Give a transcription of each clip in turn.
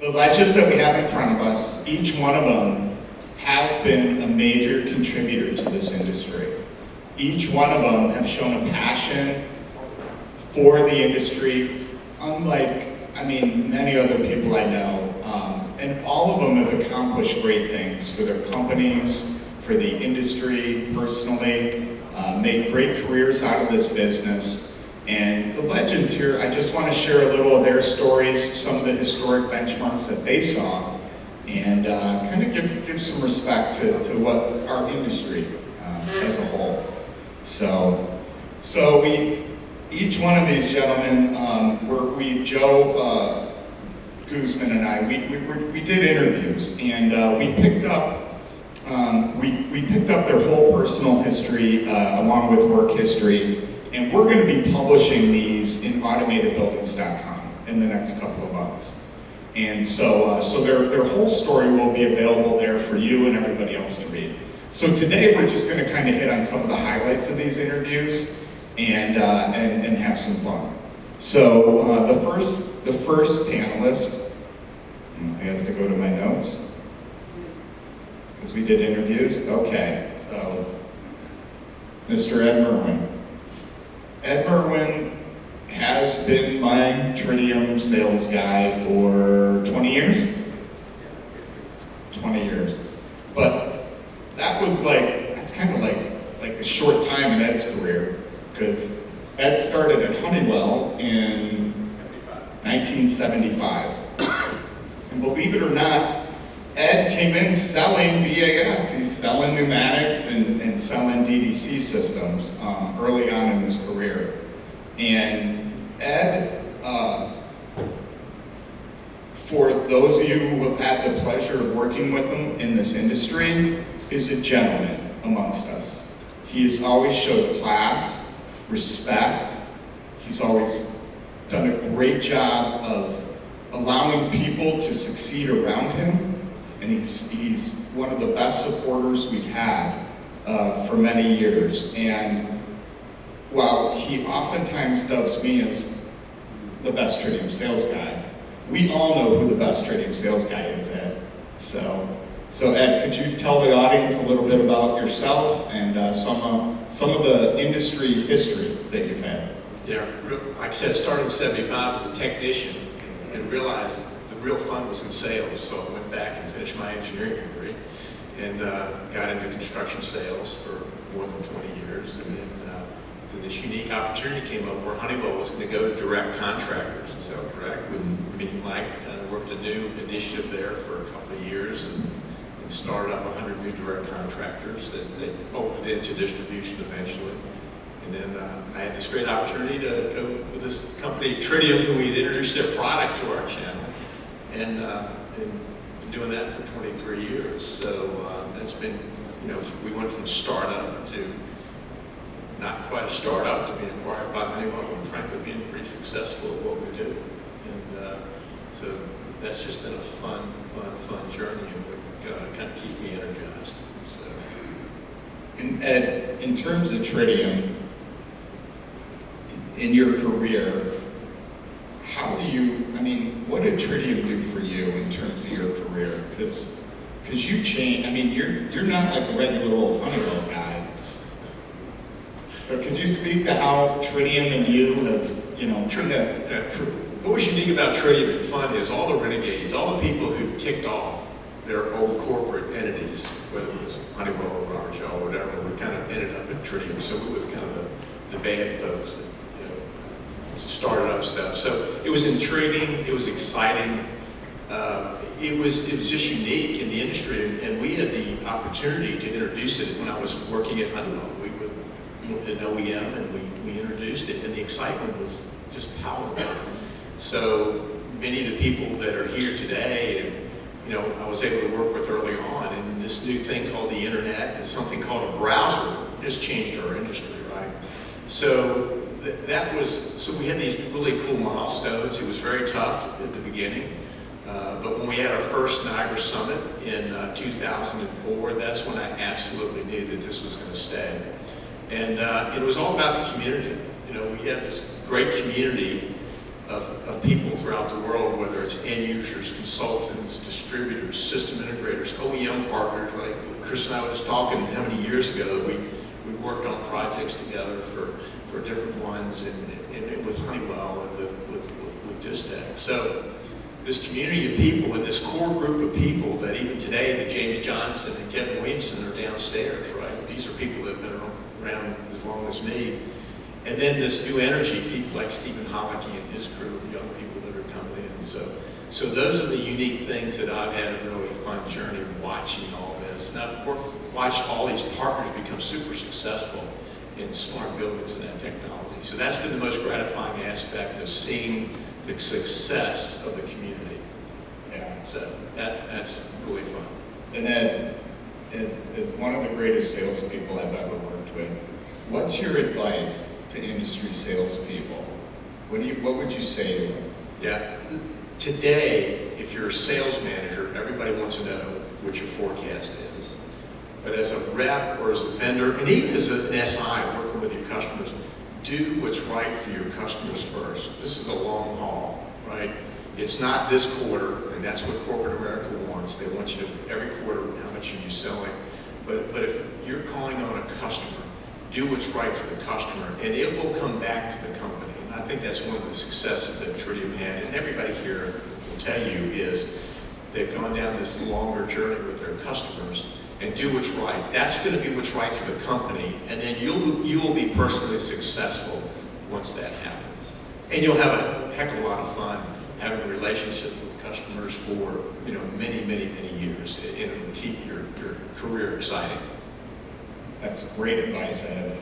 The legends that we have in front of us, each one of them have been a major contributor to this industry. Each one of them have shown a passion for the industry, unlike, many other people I know. And all of them have accomplished great things for their companies, for the industry personally, made great careers out of this business. And the legends here, I just want to share a little of their stories, some of the historic benchmarks that they saw, and kind of give some respect to what our industry as a whole. So we, each one of these gentlemen, Joe Guzman and I, we did interviews, and we picked up their whole personal history along with work history, and we're going to be publishing these in automatedbuildings.com in the next couple of months. And so their whole story will be available there for you and everybody else to read. So today we're just going to kind of hit on some of the highlights of these interviews and have some fun. So the first panelist, I have to go to my notes because we did interviews. Okay, so Mr. Ed Merwin. Ed Merwin has been my Tritium sales guy for 20 years? 20 years. But that's kind of like a short time in Ed's career, because Ed started at Honeywell in 1975. And believe it or not, Ed came in selling BAS. He's selling pneumatics and selling DDC systems early on in his career. And Ed, for those of you who have had the pleasure of working with him in this industry, is a gentleman amongst us. He has always showed class, respect. He's always done a great job of allowing people to succeed around him, and he's one of the best supporters we've had for many years. And while he oftentimes dubs me as the best Tritium sales guy, we all know who the best Tritium sales guy is, Ed. So Ed, could you tell the audience a little bit about yourself and some of the industry history that you've had? Yeah, like I said, starting in 75 as a technician, and realized the real fun was in sales. So I went back and finished my engineering degree and got into construction sales for more than 20 years. And then this unique opportunity came up where Honeywell was going to go to direct contractors. Is that correct? Me and Mike worked a new initiative there for a couple of years and started up 100 new direct contractors that folded into distribution eventually. And then I had this great opportunity to go with this company, Tritium, who we'd introduced their product to our channel, and been doing that for 23 years. So that's been, we went from startup to not quite a startup to being acquired by Honeywell, and frankly being pretty successful at what we do. And so that's just been a fun journey, and kind of keeps me energized. So. And Ed, in terms of Tritium, in your career, what did Tritium do for you in terms of your career? Because you changed, you're not like a regular old Honeywell guy. So could you speak to how Tritium and you have, tried to... What was unique about Tritium and fun is all the renegades, all the people who ticked off their old corporate entities, whether it was Honeywell or Robert Shaw or whatever, we kind of ended up at Tritium. So we were kind of the bad folks that started up stuff. So it was intriguing, it was exciting, it was just unique in the industry, and we had the opportunity to introduce it when I was working at Honeywell. We were an OEM and we introduced it, and the excitement was just palpable. So many of the people that are here today, and I was able to work with early on, and this new thing called the internet and something called a browser just changed our industry, right? So so we had these really cool milestones. It was very tough at the beginning, but when we had our first Niagara Summit in 2004, that's when I absolutely knew that this was going to stay. And it was all about the community. We had this great community of people throughout the world, whether it's end users, consultants, distributors, system integrators, OEM partners. Like Chris and I were just talking how many years ago that we worked on projects together for different ones, and with Honeywell and with Distech. So this community of people and this core group of people that even today, that James Johnson and Kevin Williamson are downstairs, right? These are people that have been around as long as me. And then this new energy, people like Stephen Holicky and his crew of young people that are coming in. So those are the unique things that I've had a really fun journey watching all this. And I've watched all these partners become super successful in smart buildings and that technology. So that's been the most gratifying aspect of seeing the success of the community. Yeah. So that's really fun. And Ed, as one of the greatest salespeople I've ever worked with, what's your advice to industry salespeople? What would you say to them? Yeah. Today, if you're a sales manager, everybody wants to know what your forecast is. But as a rep or as a vendor, and even as an SI working with your customers, do what's right for your customers first. This is a long haul, right? It's not this quarter, and that's what corporate America wants. They want you to, every quarter, how much are you selling? But if you're calling on a customer, do what's right for the customer, and it will come back to the company. And I think that's one of the successes that Tritium had, and everybody here will tell you, is they've gone down this longer journey with their customers and do what's right. That's going to be what's right for the company, and then you will be personally successful once that happens. And you'll have a heck of a lot of fun having relationships with customers for many, many, many years, and it'll keep your career exciting. That's great advice, Ed.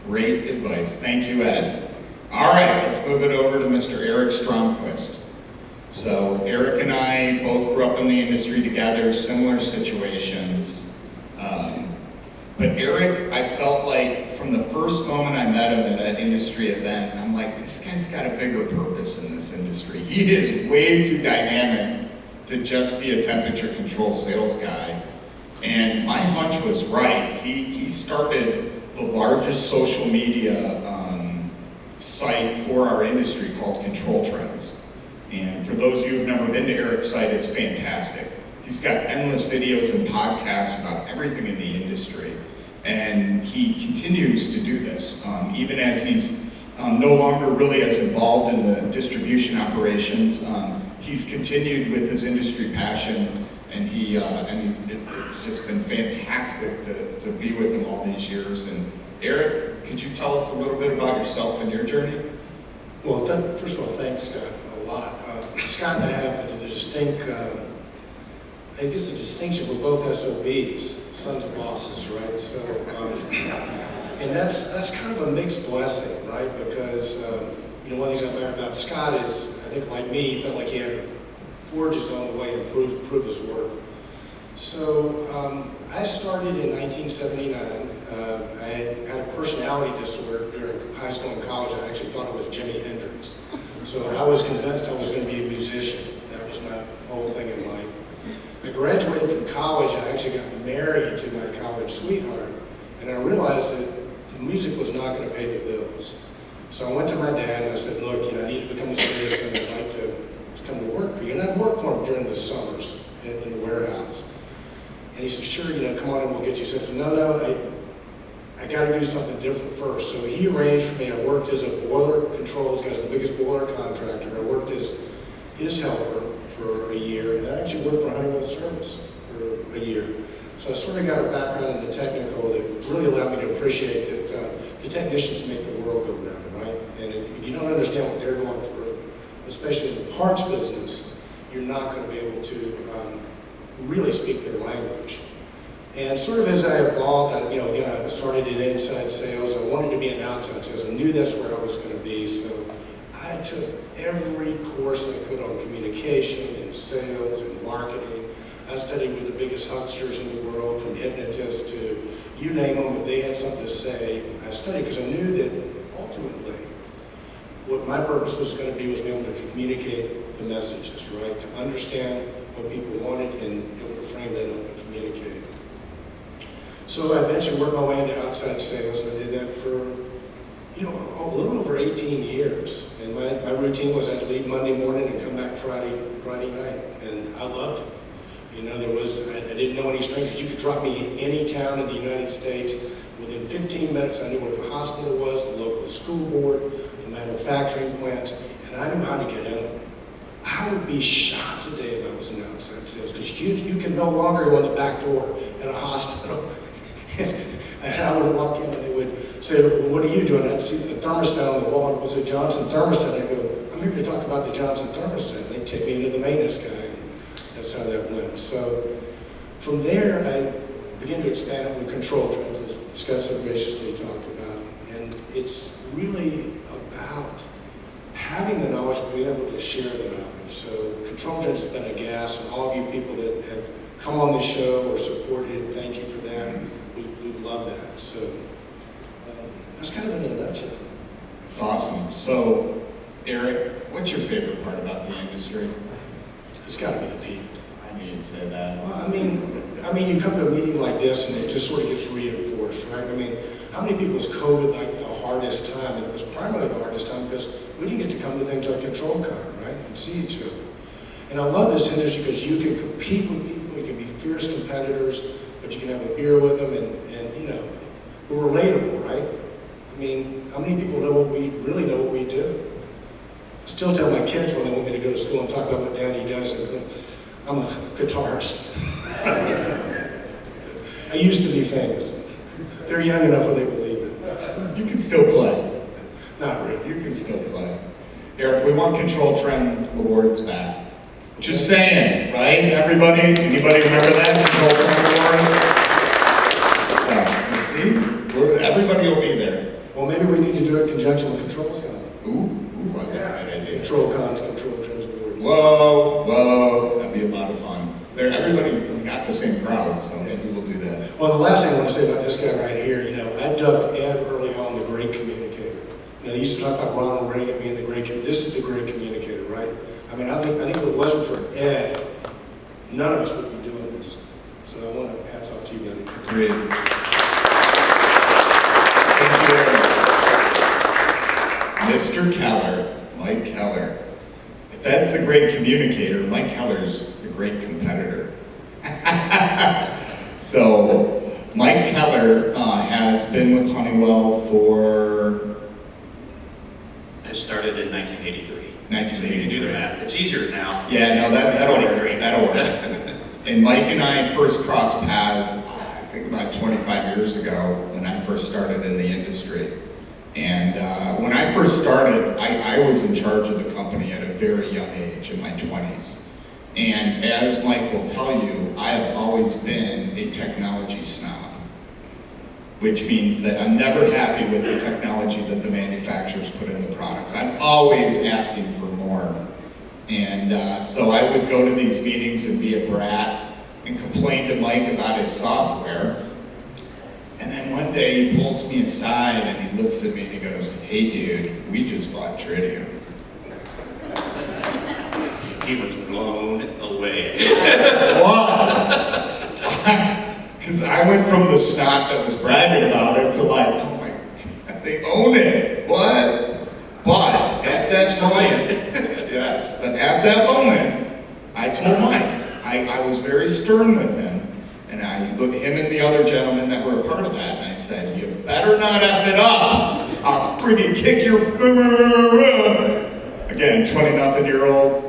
Great advice. Thank you, Ed. All right, let's move it over to Mr. Eric Stromquist. So Eric and I both grew up in the industry together, similar situations. But Eric, I felt like from the first moment I met him at an industry event, I'm like, this guy's got a bigger purpose in this industry. He is way too dynamic to just be a temperature control sales guy. And my hunch was right. He started the largest social media site for our industry called Control Trends. And for those of you who've never been to Eric's site, it's fantastic. He's got endless videos and podcasts about everything in the industry. And he continues to do this, even as he's no longer really as involved in the distribution operations. He's continued with his industry passion, and it's just been fantastic to be with him all these years. And Eric, could you tell us a little bit about yourself and your journey? Well, first of all, thanks, Scott, a lot. Scott and I have the distinction, we're both SOBs, sons of bosses, right? So, and that's kind of a mixed blessing, right? Because, one of the things I admire about Scott is, I think like me, he felt like he had to forge his own way and prove his worth. So, I started in 1979. I had a personality disorder during high school and college. I actually thought it was Jimi Hendrix. So I was convinced I was going to be a musician. That was my whole thing in life. I graduated from college. I actually got married to my college sweetheart. And I realized that the music was not going to pay the bills. So I went to my dad and I said, look, I need to become a citizen. I'd like to come to work for you. And I'd work for him during the summers in the warehouse. And he said, sure, come on in, we'll get you something. No, I got to do something different first. So he arranged for me. I worked as a boiler controls guy, the biggest boiler contractor. I worked as his helper for a year, and I actually worked for Honeywell Service for a year. So I sort of got a background in the technical that really allowed me to appreciate that the technicians make the world go round, right? And if you don't understand what they're going through, especially in the parts business, you're not going to be able to really speak their language. And sort of as I evolved, I started in inside sales. I wanted to be in outside sales. I knew that's where I was going to be. So I took every course I could on communication and sales and marketing. I studied with the biggest hucksters in the world, from hypnotists to you name them. If they had something to say, I studied because I knew that ultimately what my purpose was going to be was be able to communicate the messages, right? To understand what people wanted and able to frame that up and communicate it. So I eventually worked my way into outside sales, and I did that for a little over 18 years. And my routine was I'd leave Monday morning and come back Friday night. And I loved it. I didn't know any strangers. You could drop me in any town in the United States. Within 15 minutes, I knew where the hospital was, the local school board, the manufacturing plants, and I knew how to get in them. I would be shocked today if I was in outside sales, because you can no longer go in the back door at a hospital. And I would walk in and they would say, well, what are you doing? I'd see the thermostat on the wall, and it was a Johnson thermostat. I go, I'm here to talk about the Johnson thermostat. They'd take me into the maintenance guy, and that's how that went. So from there, I began to expand it with control trends, as Scott so graciously talked about. And it's really about having the knowledge, but being able to share the knowledge. So Control Trends has been a gas, and all of you people that have come on the show or supported it, thank you for that. We've loved that. So that's kind of in a nutshell. It's awesome. So, Eric, what's your favorite part about the industry? It's got to be the people. I knew you'd say that. Well, I mean, you come to a meeting like this and it just sort of gets reinforced, right? I mean, how many people was COVID like the hardest time? And it was primarily the hardest time because we didn't get to come to things like ControlCon, right? And see each other. And I love this industry because you can compete with people, you can be fierce competitors, but you can have a beer with them and we're relatable, right? I mean, how many people really know what we do? I still tell my kids when they want me to go to school and talk about what Daddy does, I'm a guitarist. I used to be famous. They're young enough where they believe it. You can still play. Not really. You can still play. Eric, we want Control Trend Awards back. Just saying, right? Anybody remember that? Control Trend Awards? So, see? Everybody will be there. Well, maybe we need to do it in conjunction with ControlCon. Ooh, I like that idea. ControlCon's Control Trends Awards. Whoa, that'd be a lot of fun. Everybody's not the same crowd, so maybe we'll do that. Well, the last thing I want to say about this guy right here, I dubbed Ed early on the great communicator. They used to talk about Ronald Reagan being the great communicator. This is the great communicator, right? I mean, I think if it wasn't for Ed, none of us would be doing this. So I want to hats off to you, buddy. Great. Thank you, Eric. Mr. Keller, Mike Keller. If that's a great communicator, Mike Keller's the great competitor. So, Mike Keller has been with Honeywell for... I started in 1983. 1983. So you can do the math. It's easier now. Yeah, no, that'll work. 23. That'll work. And Mike and I first crossed paths, I think about 25 years ago when I first started in the industry. And when I first started, I was in charge of the company at a very young age, in my 20s. And as Mike will tell you, I have always been a technology snob, which means that I'm never happy with the technology that the manufacturers put in the products. I'm always asking for more. And so I would go to these meetings and be a brat and complain to Mike about his software. And then one day he pulls me aside and he looks at me and he goes, "Hey dude, we just bought Tritium." He was blown away. What? Because I went from the snot that was bragging about it to like, oh my God, they own it. What? But at that moment, yes, but at that moment, I told Mike, I was very stern with him. And I looked at him and the other gentlemen that were a part of that, and I said, "You better not F it up. I'll friggin' kick your..." Again, 20-nothing-year-old.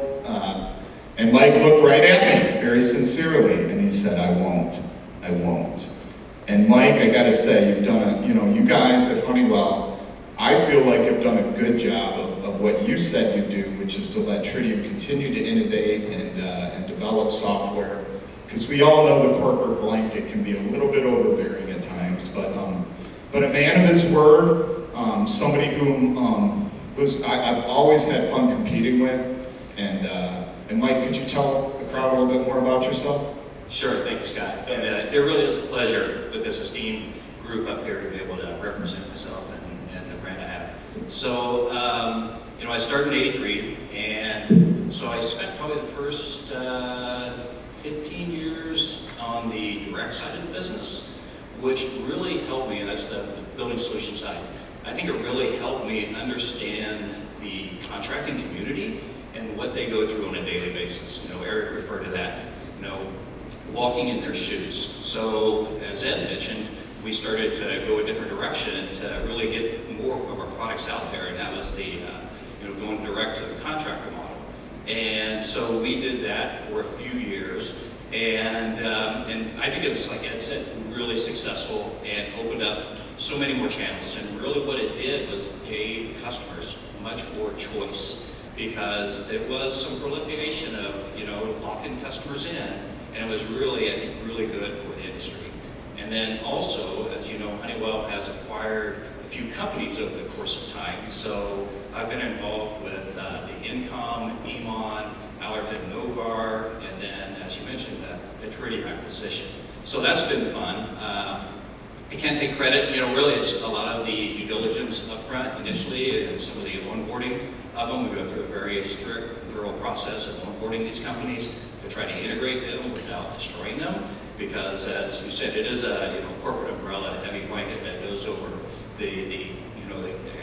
And Mike looked right at me, very sincerely, and he said, I won't. And Mike, I gotta say, you've done you guys at Honeywell, I feel like you've done a good job of what you said you'd do, which is to let Tritium continue to innovate and develop software. Because we all know the corporate blanket can be a little bit overbearing at times, but a man of his word, somebody whom I've always had fun competing with, and Mike, could you tell the crowd a little bit more about yourself? Sure, thank you, Scott. And it really is a pleasure with this esteemed group up here to be able to represent myself and the brand I have. So, I started in '83, and so I spent probably the first 15 years on the direct side of the business, which really helped me, and that's the building solution side. I think it really helped me understand the contracting community and what they go through on a daily basis. Eric referred to that, walking in their shoes. So as Ed mentioned, we started to go a different direction to really get more of our products out there, and that was the going direct to the contractor model. And so we did that for a few years, and I think it was, like Ed said, really successful and opened up so many more channels. And really what it did was gave customers much more choice, because there was some proliferation of locking customers in, and it was really, I think, really good for the industry. And then also, as you know, Honeywell has acquired a few companies over the course of time. So I've been involved with the Incom, Emon, Allerton Novar, and then, as you mentioned, the Tritium acquisition. So that's been fun. I can't take credit, really it's a lot of the due diligence up front initially, and some of the onboarding of them. We go through a very strict, thorough process of onboarding these companies to try to integrate them without destroying them. Because, as you said, it is a corporate umbrella, heavy blanket that goes over the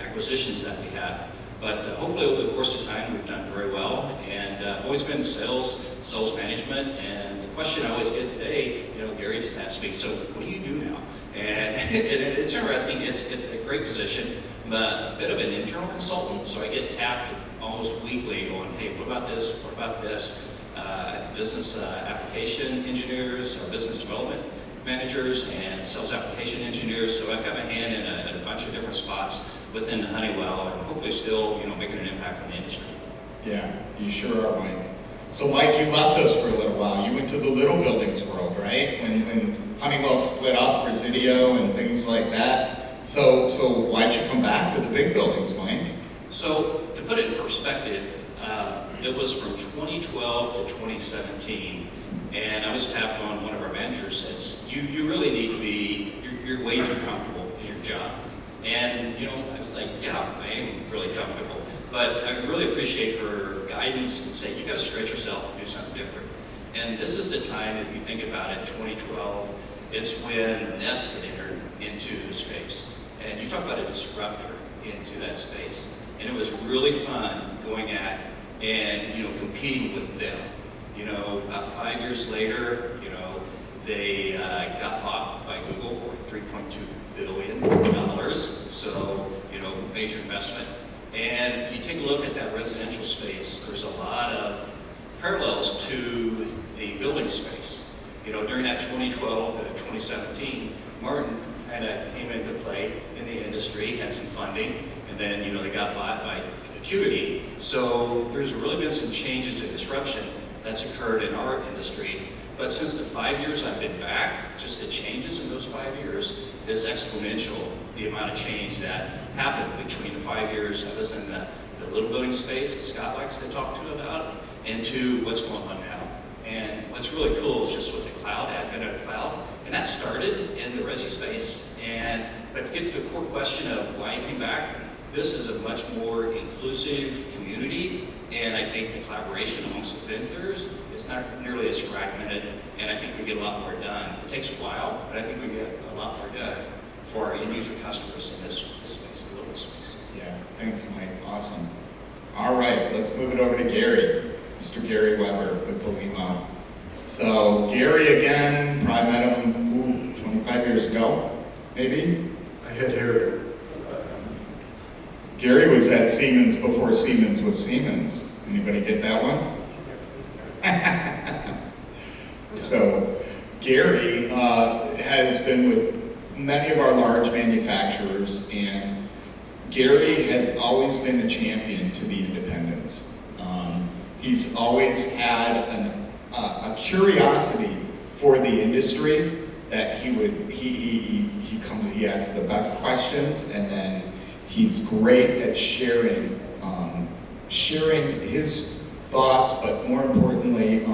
acquisitions that we have. But hopefully, over the course of time, we've done very well. And I've always been sales management. And the question I always get today, Gary just asked me, so what do you do now? And it's interesting. It's a great position. I'm a bit of an internal consultant, so I get tapped almost weekly on, hey, what about this? What about this? I have business application engineers, or business development managers, and sales application engineers. So I've got my hand in a bunch of different spots within Honeywell, and hopefully still, making an impact on the industry. Yeah, you sure are, Mike. So Mike, you left us for a little while. You went to the little buildings world, right? When Honeywell split up, Residio and things like that. So why'd you come back to the big buildings, Mike? So to put it in perspective, it was from 2012 to 2017, and I was tapped on. One of our managers says, you really need to be, you're way too comfortable in your job. And I was like, yeah, I am really comfortable. But I really appreciate her guidance and say, you gotta stretch yourself and do something different. And this is the time, if you think about it, 2012, it's when Nest had entered into the space. And you talk about a disruptor into that space. And it was really fun going at and competing with them. 5 years later, they got bought by Google for $3.2 billion. So major investment. And you take a look at that residential space. There's a lot of parallels to the building space. During that 2012 to 2017, Martin kind of came into play in the industry, had some funding, and then they got bought by Acuity. So there's really been some changes and disruption that's occurred in our industry. But since the 5 years I've been back, just the changes in those 5 years is exponential, the amount of change that happened between the 5 years I was in the little building space that Scott likes to talk to about, and to what's going on now. And what's really cool is just with the cloud, advent of the cloud, and that started in the Resi space. But to get to the core question of why you came back, this is a much more inclusive community, and I think the collaboration amongst the vendors is not nearly as fragmented, and I think we get a lot more done. It takes a while, but I think we get a lot more done for our end user customers in this space, the little space. Yeah, thanks, Mike. Awesome. All right, let's move it over to Gary, Mr. Gary Weber with Belimo. So Gary, again, probably met him 25 years ago, maybe? I had hair. Gary was at Siemens before Siemens was Siemens. Anybody get that one? So Gary has been with many of our large manufacturers, and Gary has always been a champion to the independents. He's always had a curiosity for the industry that he asks the best questions, and then he's great at sharing his thoughts, but more importantly,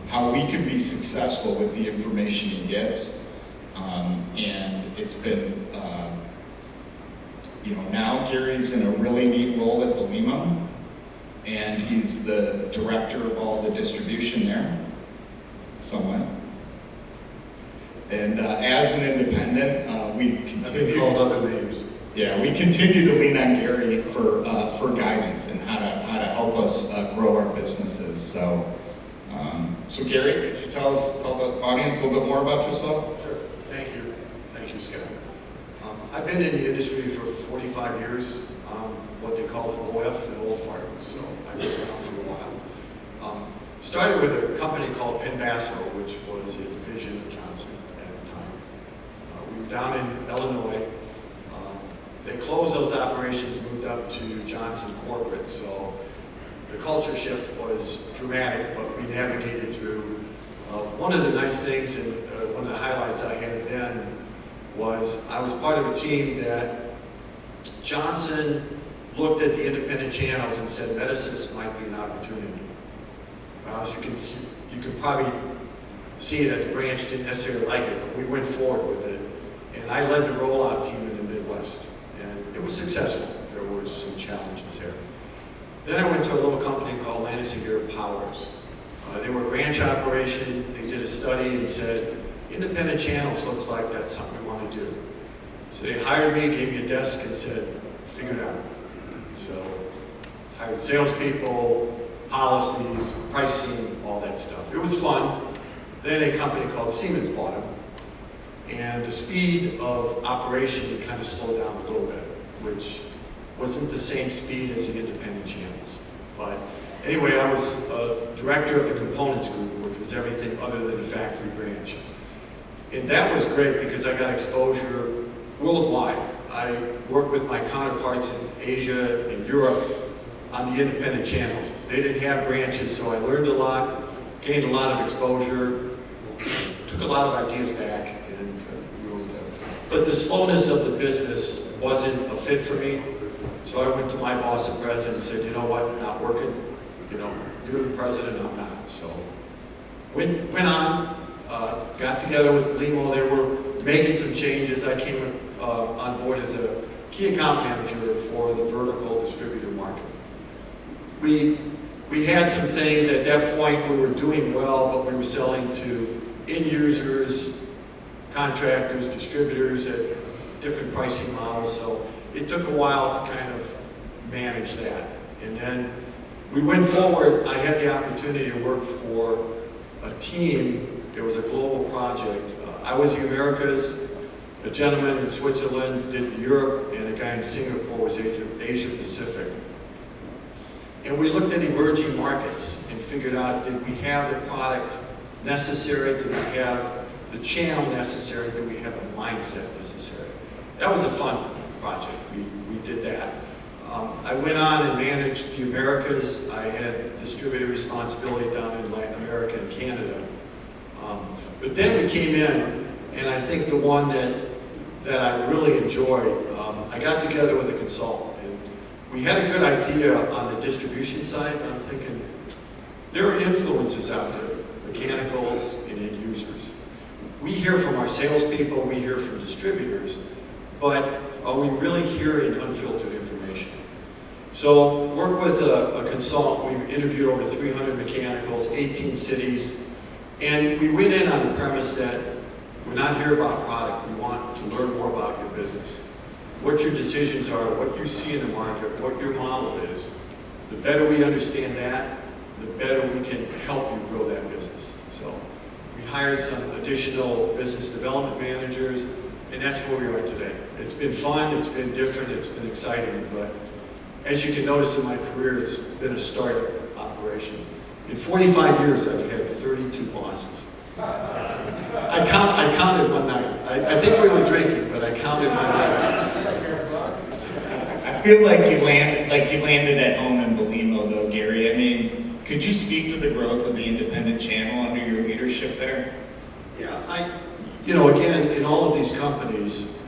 how we can be successful with the information he gets. And it's been, now Gary's in a really neat role at Belimo, and he's the director of all the distribution there, somewhat. And as an independent, we continue. I've been called other names. Yeah, we continue to lean on Gary for guidance and how to help us grow our businesses. So Gary, could you tell the audience a little bit more about yourself? Sure. Thank you, Scott. I've been in the industry for 45 years. What they call an OF, an old fart. So I've been around for a while. Started with a company called Penbasso, which was a division of Johnson at the time. We were down in Illinois. They closed those operations, moved up to Johnson Corporate. So the culture shift was dramatic, but we navigated through. One of the nice things and one of the highlights I had then was I was part of a team that Johnson looked at the independent channels and said, Metasys might be an opportunity. As you can see, you can probably see that the branch didn't necessarily like it, but we went forward with it. And I led the rollout team in the Midwest. And it was successful. There were some challenges there. Then I went to a little company called Landis+Gyr Powers. They were a branch operation. They did a study and said, independent channels looks like that's something we want to do. So they hired me, gave me a desk and said, figure it out. So hired salespeople, policies, pricing, all that stuff. It was fun. Then a company called Siemens bought them. And the speed of operation kind of slowed down a little bit, which wasn't the same speed as the independent channels. But anyway, I was director of the components group, which was everything other than the factory branch. And that was great because I got exposure worldwide. I worked with my counterparts in Asia and Europe on the independent channels. They didn't have branches, so I learned a lot, gained a lot of exposure, took a lot of ideas back, and moved them. But the slowness of the business wasn't a fit for me. So I went to my boss and president and said, you know what, not working. You know, you're the president, I'm not. So went on, got together with Limo. They were making some changes. I came on board as a key account manager for the vertical distributor market. We had some things at that point we were doing well, but we were selling to end users, contractors, distributors at different pricing models. So it took a while to kind of manage that. And then we went forward. I had the opportunity to work for a team. It was a global project. I was the Americas. A gentleman in Switzerland did Europe, and a guy in Singapore was Asia Pacific. And we looked at emerging markets and figured out, did we have the product necessary? Did we have the channel necessary? Did we have the mindset necessary? That was a fun project. We did that. I went on and managed the Americas. I had distributor responsibility down in Latin America and Canada. But then we came in, and I think the one that I really enjoyed, I got together with a consultant, and we had a good idea on the distribution side, and I'm thinking, there are influencers out there, mechanicals and end users. We hear from our salespeople, we hear from distributors, but are we really hearing unfiltered information? So work with a consultant. We interviewed over 300 mechanicals, 18 cities, and we went in on the premise that we're not here about product. We want to learn more about your business, what your decisions are, what you see in the market, what your model is. The better we understand that, the better we can help you grow that business. So we hired some additional business development managers, and that's where we are today. It's been fun, it's been different, it's been exciting, but as you can notice in my career, it's been a startup operation. In 45 years, I've had 32 bosses. I counted one night. I think we were drinking, but I counted one night. I feel like you landed at home in Belimo, though, Gary. I mean, could you speak to the growth of the independent channel under your leadership there? Yeah, again, in all of these companies,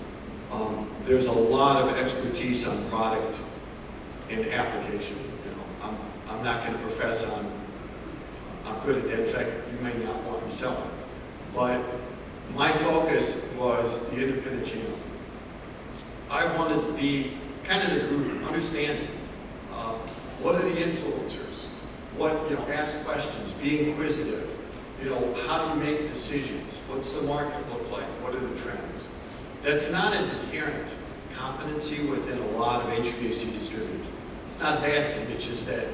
there's a lot of expertise on product and application. I'm not going to profess I'm good at that. In fact, you may not want me selling. But my focus was the independent channel. I wanted to be kind of the group understanding what are the influencers, ask questions, be inquisitive. How do you make decisions? What's the market look like? What are the trends? That's not an inherent competency within a lot of HVAC distributors. It's not a bad thing, it's just that,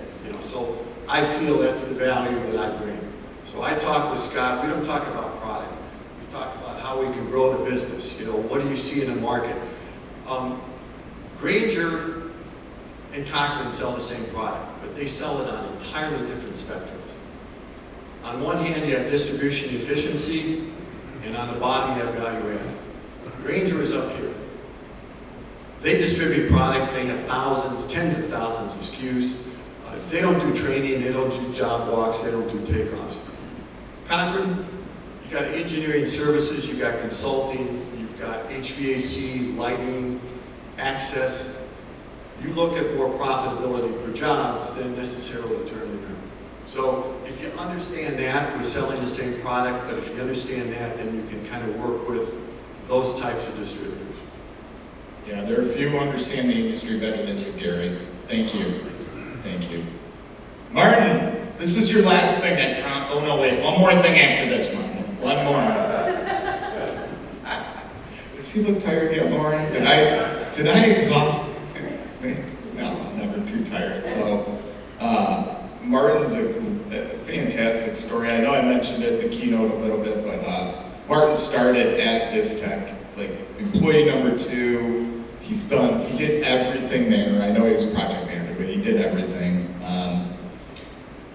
so I feel that's the value that I bring. So I talk with Scott, we don't talk about product, we talk about how we can grow the business, what do you see in the market? Grainger and Cochran sell the same product, but they sell it on entirely different spectrums. On one hand, you have distribution efficiency, and on the bottom, you have value add. Grainger is up here. They distribute product, they have thousands, tens of thousands of SKUs. They don't do training, they don't do job walks, they don't do takeoffs. Cochran, you got engineering services, you got consulting, you've got HVAC, lighting, access. You look at more profitability per jobs than necessarily turning around. So if you understand that, we're selling the same product, but if you understand that, then you can kind of work with those types of distributors. Yeah, there are few who understand the industry better than you, Gary. Thank you. Thank you. Martin, this is your last thing, I promise. Oh, no, wait. One more thing after this, Martin. One more. Does he look tired yet, Lauren? Did I exhaust? No, never too tired. So, Martin's a fantastic story. I know I mentioned it in the keynote a little bit, but Martin started at Distech, like employee number 2. He did everything there. I know he was project manager, but he did everything.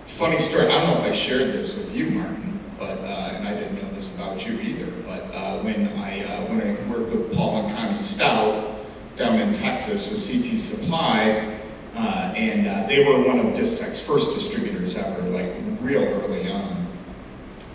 Funny story, I don't know if I shared this with you, Martin, but, and I didn't know this about you either, but when I worked with Paul and Connie Stout down in Texas with CT Supply, and they were one of Distech's first distributors ever, like real early on.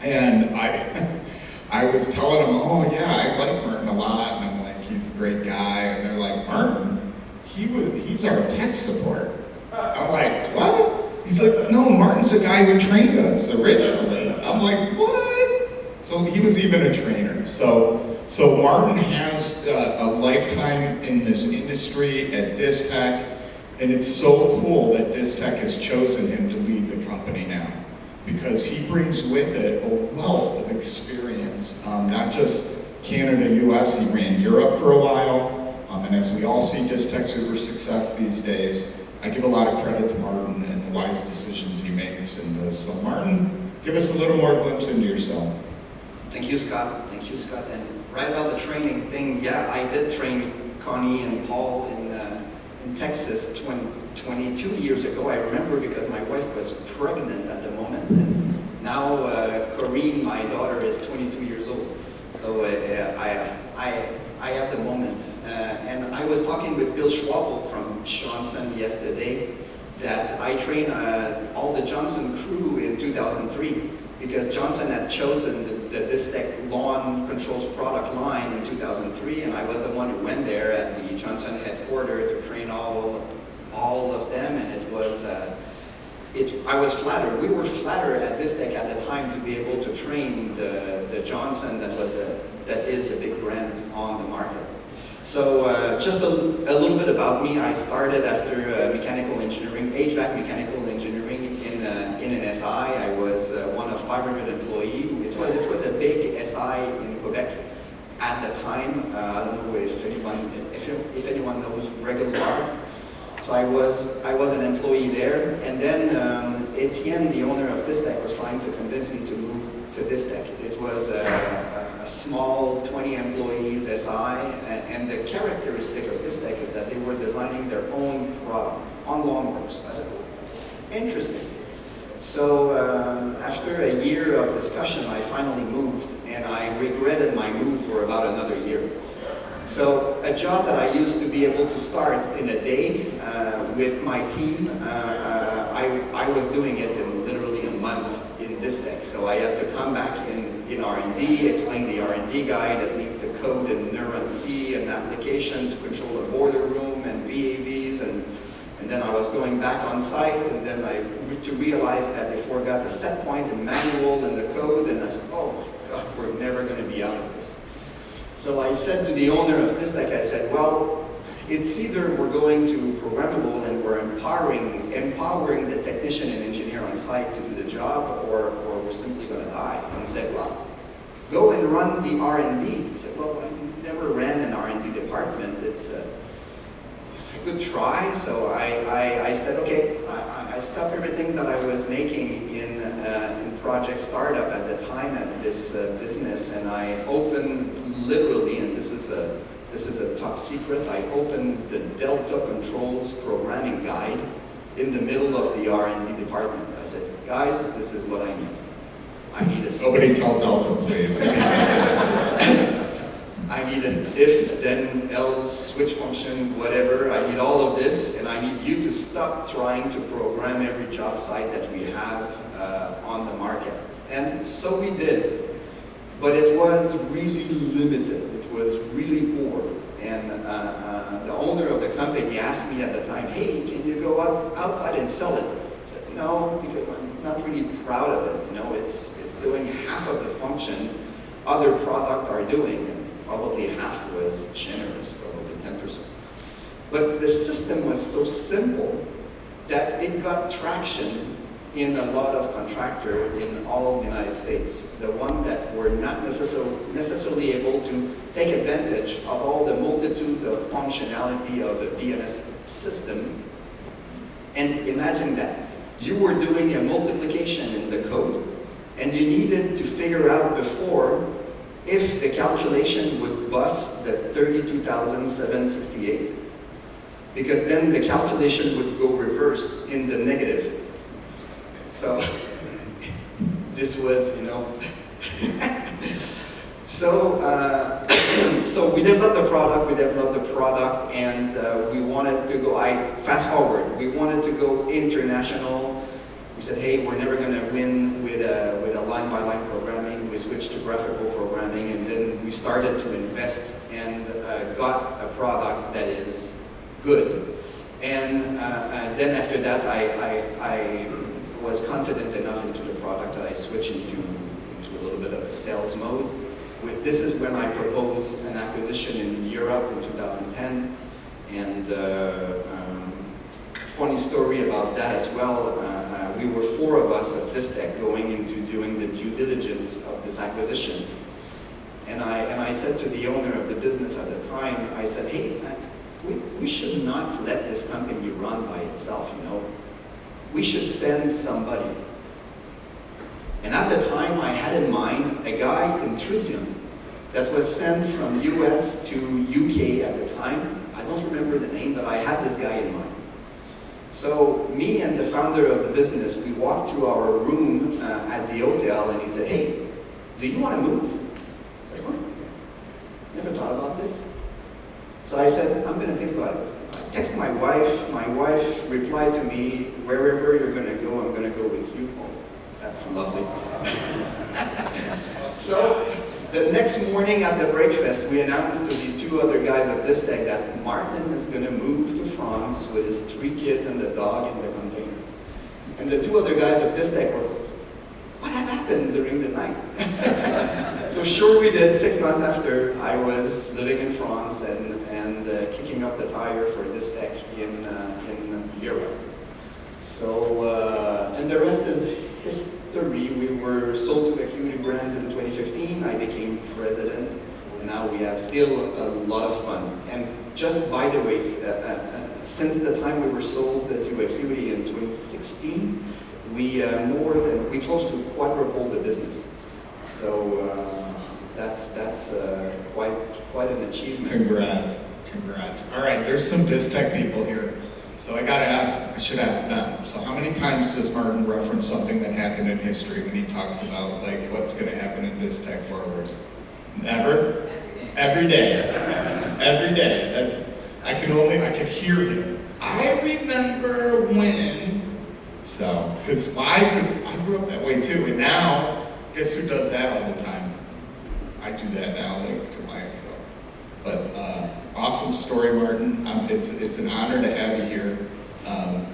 And I was telling them, oh yeah, I like Martin a lot, and I'm like, he's a great guy, and they're like, Martin, he's our tech support. I'm like, what? He's like, no, Martin's the guy who trained us originally. I'm like, what? So he was even a trainer. So Martin has a lifetime in this industry at Distech, and it's so cool that Distech has chosen him to lead the company now, because he brings with it a wealth of experience, not just Canada, US, he ran Europe for a while, and as we all see Distech's uber success these days, I give a lot of credit to Martin and the wise decisions he makes in this. So Martin, give us a little more glimpse into yourself. Thank you, Scott. Thank you, Scott. And right about the training thing, yeah, I did train Connie and Paul in Texas 22 years ago. I remember because my wife was pregnant at the moment, and now Corrine, my daughter, is 22 years old. So I have the moment. And I was talking with Bill Schwabel from Johnson yesterday that I trained all the Johnson crew in 2003 because Johnson had chosen the Distech lawn controls product line in 2003, and I was the one who went there at the Johnson headquarters to train all of them, and it was I was flattered. We were flattered at Distech at the time to be able to train the Johnson that is the big brand on the market. So just a little bit about me. I started after mechanical engineering, HVAC mechanical engineering in an SI. I was one of 500 employees. It was a big SI in Quebec at the time. I don't know if anyone knows Regular Bar. So I was an employee there, and then Etienne, the owner of Distech, was trying to convince me to move to Distech. It was a small 20 employees SI, and the characteristic of Distech is that they were designing their own product on lawnmowers. I said, oh, interesting. So after a year of discussion, I finally moved, and I regretted my move for about another year. So a job that I used to be able to start in a day with my team, I was doing it in literally a month in Distech. So I had to come back in R&D, explain the R&D guy that needs to code in Neuron C an application to control a boiler room and VAVs, and then I was going back on site, and then to realize that they forgot a set point in manual and the code, and I said, oh my God, we're never going to be out of this. So I said to the owner of Distech, I said, well, it's either we're going to programmable and we're empowering the technician and engineer on site to do the job, or we're simply going to die. And he said, well, go and run the R&D. He said, well, I never ran an R&D department. It's a good try. So I said, okay, I stopped everything that I was making in Project Startup at the time at this business, and I opened literally, and this is a top secret, I opened the Delta Controls programming guide in the middle of the R&D department. I said, guys, this is what I need. I need a Nobody tell Delta, please. I need an if, then, else, switch function, whatever. I need all of this, and I need you to stop trying to program every job site that we have on the market. And so we did, but it was really limited. It was really poor. And the owner of the company asked me at the time, hey, can you go outside and sell it? I said, no, because I'm not really proud of it. You know, it's doing half of the function other products are doing. Probably half was generous, probably 10%. But the system was so simple that it got traction in a lot of contractors in all of the United States. The one that were not necessarily able to take advantage of all the multitude of functionality of a BMS system. And imagine that. You were doing a multiplication in the code, and you needed to figure out before if the calculation would bust the 32,768, because then the calculation would go reversed in the negative. So this was, you know, so we developed the product, and we wanted to go, fast forward, we wanted to go international. We said, hey, we're never going to win with a line-by-line programming. We switched to graphical programming, and then we started to invest and got a product that is good. And then after that, I was confident enough into the product that I switched into a little bit of a sales mode. This is when I proposed an acquisition in Europe in 2010, and funny story about that as well. We were 4 of us at Distech going into doing the due diligence of this acquisition. And I said to the owner of the business at the time, I said, hey, we should not let this company run by itself, you know. We should send somebody. And at the time, I had in mind a guy in Trudium that was sent from US to UK at the time. I don't remember the name, but I had this guy in mind. So me and the founder of the business, we walked through our room at the hotel, and he said, hey, do you want to move? I was like, what? Never thought about this. So I said, I'm going to think about it. I texted my wife. My wife replied to me, wherever you're going to go, I'm going to go with you. Oh, that's lovely. So the next morning at the breakfast, we announced to the 2 other guys of Distech that Martin is going to move to France with his 3 kids and the dog in the container. And the 2 other guys of Distech were, what had happened during the night? So sure we did. 6 months after, I was living in France and kicking up the tire for Distech in Europe. So, and the rest is history. We were sold to Acuity Brands in 2015. I became president, and now we have still a lot of fun. And just by the way, since the time we were sold to Acuity in 2016, we close to quadrupled the business. So that's quite an achievement. Congrats. All right, there's some Distech people here. So I should ask them. So how many times does Martin reference something that happened in history when he talks about like what's going to happen in Distech forward? Never? Every day. Every day. I could hear him. I remember when. So, because I grew up that way too, and now, guess who does that all the time? I do that now, like to myself. But awesome story, Martin. It's an honor to have you here. I'm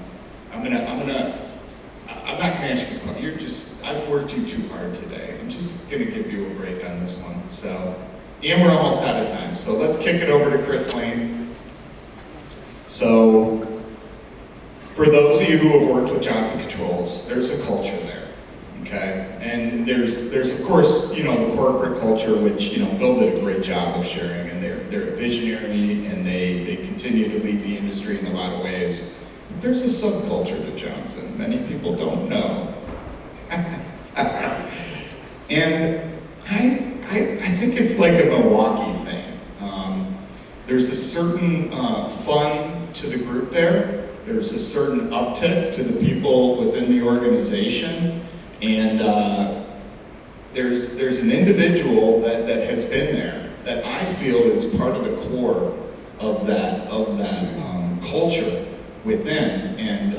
not gonna ask you a question. I've worked you too hard today. I'm just gonna give you a break on this one. So, and we're almost out of time. So let's kick it over to Chris Lane. So, for those of you who have worked with Johnson Controls, there's a culture there. okay? And there's of course, you know, the corporate culture, which, you know, Bill did a great job of sharing, and they're visionary, and they continue to lead the industry in a lot of ways. But there's a subculture to Johnson. Many people don't know. And I think it's like a Milwaukee thing. There's a certain fun to the group there. There's a certain uptick to the people within the organization. And there's an individual that has been there that I feel is part of the core of that culture within. And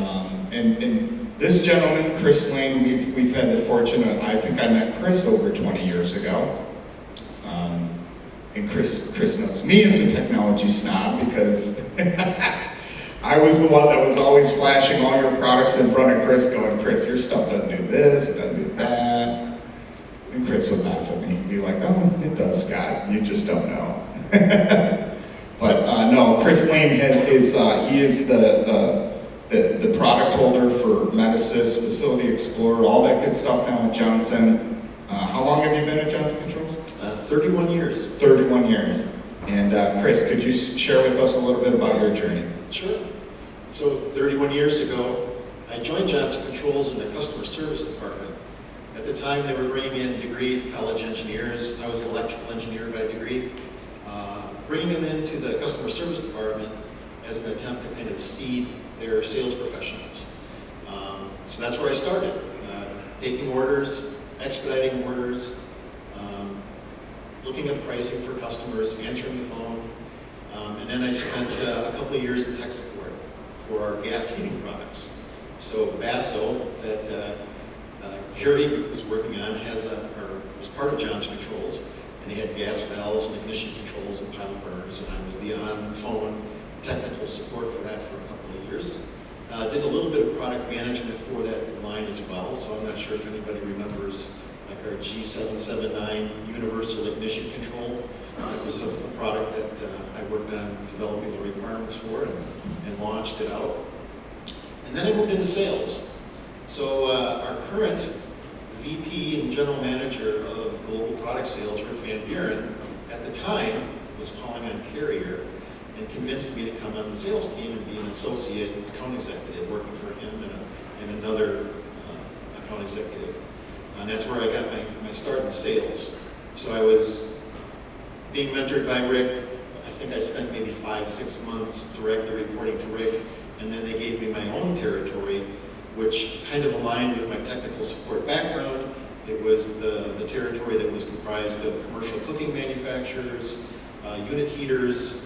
this gentleman, Chris Lane, we've had the fortune of, I think I met Chris over 20 years ago. And Chris knows me as a technology snob because I was the one that was always flashing all your products in front of Chris, going, Chris, your stuff doesn't do this, it doesn't do that. And Chris would laugh at me and be like, oh, it does, Scott, you just don't know. But no, Chris Lane is the product holder for Metasys, Facility Explorer, all that good stuff now at Johnson. How long have you been at Johnson Controls? 31 years. 31 years. And Chris, could you share with us a little bit about your journey? Sure. So 31 years ago, I joined Johnson Controls in the customer service department. At the time, they were bringing in degreed college engineers. I was an electrical engineer by degree. Bringing them into the customer service department as an attempt to kind of seed their sales professionals. So that's where I started, taking orders, expediting orders, looking at pricing for customers, answering the phone, and then I spent a couple of years in tech support for our gas heating products. So Basso, that Harry was working on, was part of Johnson Controls, and he had gas valves and ignition controls and pilot burners, and I was the on-phone technical support for that for a couple of years. Did a little bit of product management for that line as well, so I'm not sure if anybody remembers like our G779 universal ignition control. That was a product that I worked on developing the requirements for and launched it out. And then I moved into sales. So our current VP and General Manager of Global Product Sales, Rick Van Buren, at the time was calling on Carrier and convinced me to come on the sales team and be an associate account executive working for him and another account executive. And that's where I got my start in sales. So I was being mentored by Rick. I think I spent maybe 5-6 months directly reporting to Rick, and then they gave me my own territory, which kind of aligned with my technical support background. It was the territory that was comprised of commercial cooking manufacturers, unit heaters,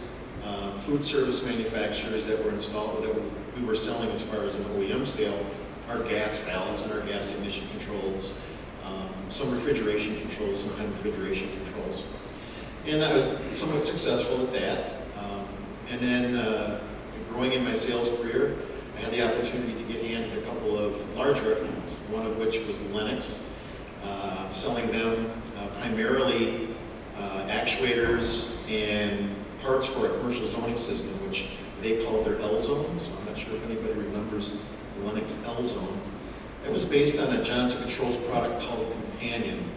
food service manufacturers that were installed, that we were selling as far as an OEM sale, our gas valves and our gas ignition controls, some refrigeration controls, some kind of refrigeration controls. And I was somewhat successful at that. And then growing in my sales career, I had the opportunity to get handed a couple of larger accounts, one of which was Lennox, selling them primarily actuators and parts for a commercial zoning system, which they called their L-Zone. So I'm not sure if anybody remembers the Lennox L-Zone. It was based on a Johnson Controls product called Companion.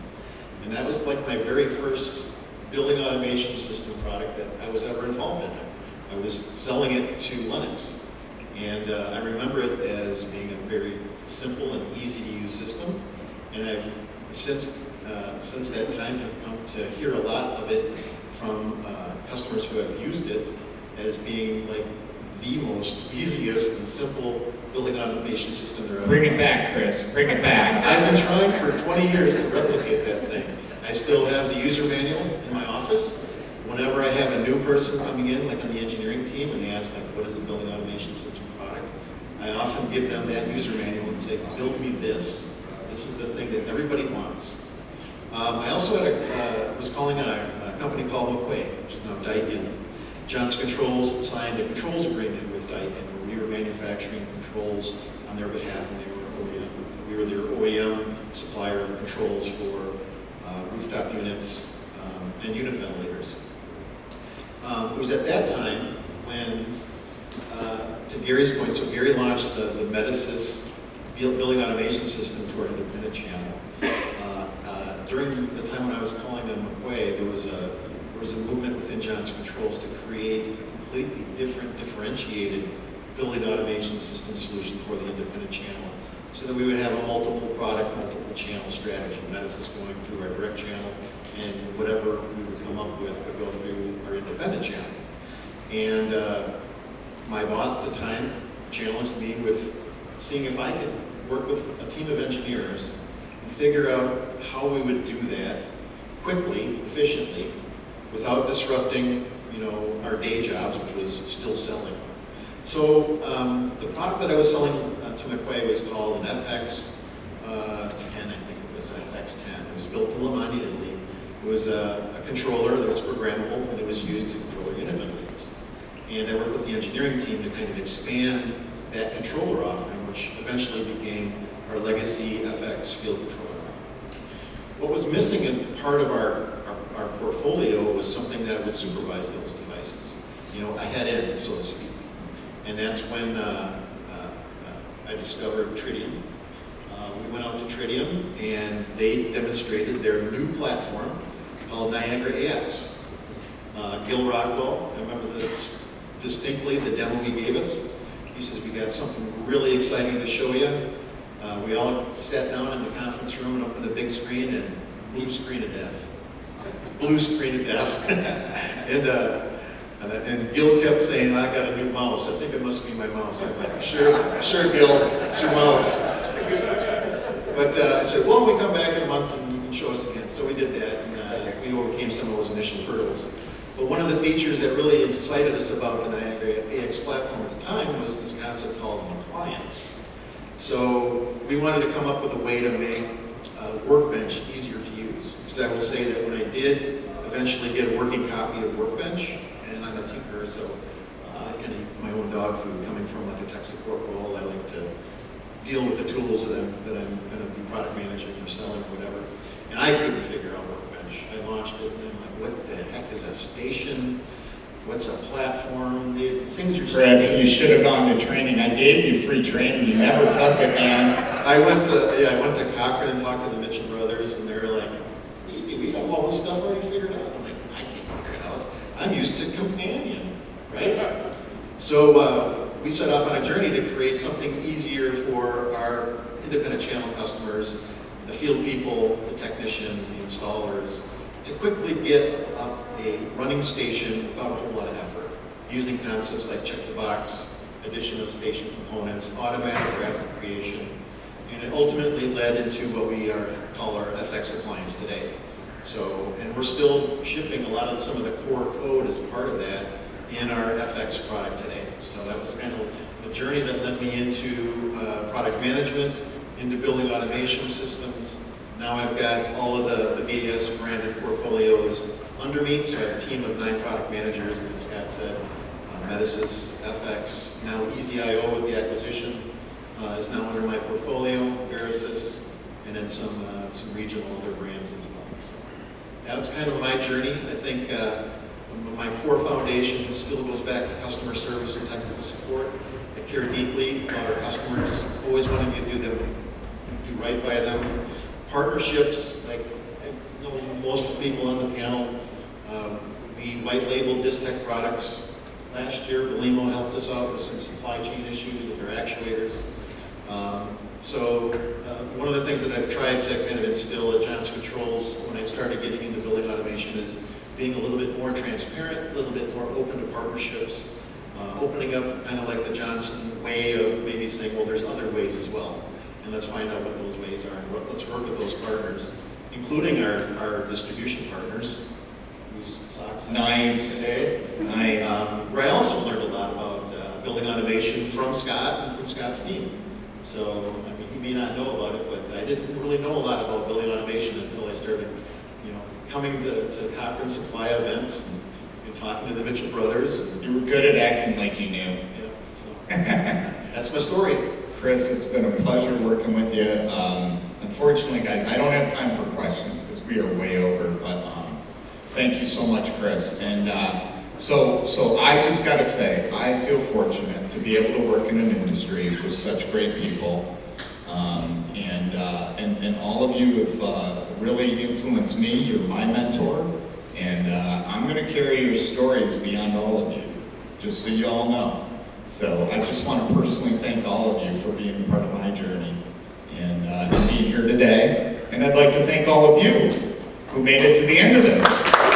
And that was like my very first building automation system product that I was ever involved in. I was selling it to Lennox. And I remember it as being a very simple and easy to use system. And I've since that time have come to hear a lot of it from customers who have used it as being like the most easiest and simple building automation system there ever. Bring it back, Chris. Bring it back. I've been trying for 20 years to replicate that thing. I still have the user manual in my office. Whenever I have a new person coming in, like on the engineering team, and they ask, like, what is a building automation system product? I often give them that user manual and say, build me this. This is the thing that everybody wants. I also was calling on a company called McQuay, which is now Daikin. Johnson Controls signed a controls agreement with Daikin, where we were manufacturing controls on their behalf, and we were their OEM supplier of controls for rooftop units and unit ventilators. It was at that time when, to Gary's point, so Gary launched the Metasys building automation system to our independent channel. During the time when I was calling on McQuay, there was a movement within Johnson Controls to create a completely differentiated building automation system solution for the independent channel, so that we would have a multiple product, multiple channel strategy. Metasys going through our direct channel, and whatever we would come up with would go through our independent channel. And my boss at the time challenged me with seeing if I could work with a team of engineers and figure out how we would do that quickly, efficiently, without disrupting, our day jobs, which was still selling. So the product that I was selling to McQuay was called an FX 10, I think it was FX10. It was built in Lamagna, Italy. It was a controller that was programmable, and it was used to control our unit ventilators. And I worked with the engineering team to kind of expand that controller offering, which eventually became our legacy FX field controller. What was missing in part of our portfolio was something that would supervise those devices, a head end, so to speak. And that's when I discovered Tritium. We went out to Tritium, and they demonstrated their new platform called Niagara AX. Gil Rockwell, I remember this distinctly, the demo he gave us. He says, we got something really exciting to show you. We all sat down in the conference room and opened the big screen, and blue screen of death. Blue screen of death. And Gil kept saying, I got a new mouse. I think it must be my mouse. I'm like, sure, Gil, it's your mouse. But I said, well, we come back in a month and you can show us again. So we did that, and we overcame some of those initial hurdles. But one of the features that really excited us about the Niagara AX platform at the time was this concept called an appliance. So we wanted to come up with a way to make Workbench easier to use. Because I will say that when I did eventually get a working copy of Workbench, and I'm a tinkerer, so kind of my own dog food coming from like a tech support role, I like to deal with the tools that I'm going to be product managing or selling or whatever. And I couldn't figure out Workbench. I launched it, and I'm like, what the heck is a station? What's a platform? Things are just... Chris, you should have gone to training. I gave you free training. You never took it, man. I went to Cochrane and talked to the Mitchell brothers, and they were like, easy, we have all this stuff already figured out. I'm like, I can't figure it out. I'm used to Companion, right? So we set off on a journey to create something easier for our independent channel customers, the field people, the technicians, the installers, to quickly get up a running station without a whole lot of effort, using concepts like check the box, addition of station components, automatic graphic creation, and it ultimately led into what we call our FX appliance today. So, and we're still shipping a lot of some of the core code as part of that in our FX product today. So that was kind of the journey that led me into product management, into building automation systems. Now I've got all of the BAS branded portfolios under me, so I have a team of 9 product managers, and as Scott said, Metasys, FX, now EasyIO with the acquisition is now under my portfolio, Verisys, and then some regional other brands as well. So that's kind of my journey. I think my core foundation still goes back to customer service and technical support. I care deeply about our customers, always wanting to do right by them. Partnerships, like I know most people on the panel, we white labeled Distech products last year. Belimo helped us out with some supply chain issues with their actuators. One of the things that I've tried to kind of instill at Johnson Controls when I started getting into building automation is being a little bit more transparent, a little bit more open to partnerships, opening up kind of like the Johnson way of maybe saying, well, there's other ways as well. And let's find out what those ways are, and let's work with those partners, including our distribution partners, whose socks Nice. today. Nice. Where I also learned a lot about building automation from Scott and from Scott's team. So, I mean, he may not know about it, but I didn't really know a lot about building automation until I started, coming to Cochrane Supply events and talking to the Mitchell brothers. You were good at acting like you knew. Yeah, so that's my story. Chris, it's been a pleasure working with you. Unfortunately, guys, I don't have time for questions because we are way over, but thank you so much, Chris. And so I just got to say, I feel fortunate to be able to work in an industry with such great people And all of you have really influenced me. You're my mentor, and I'm going to carry your stories beyond all of you, just so you all know. So I just want to personally thank all of you for being a part of my journey and being here today. And I'd like to thank all of you who made it to the end of this.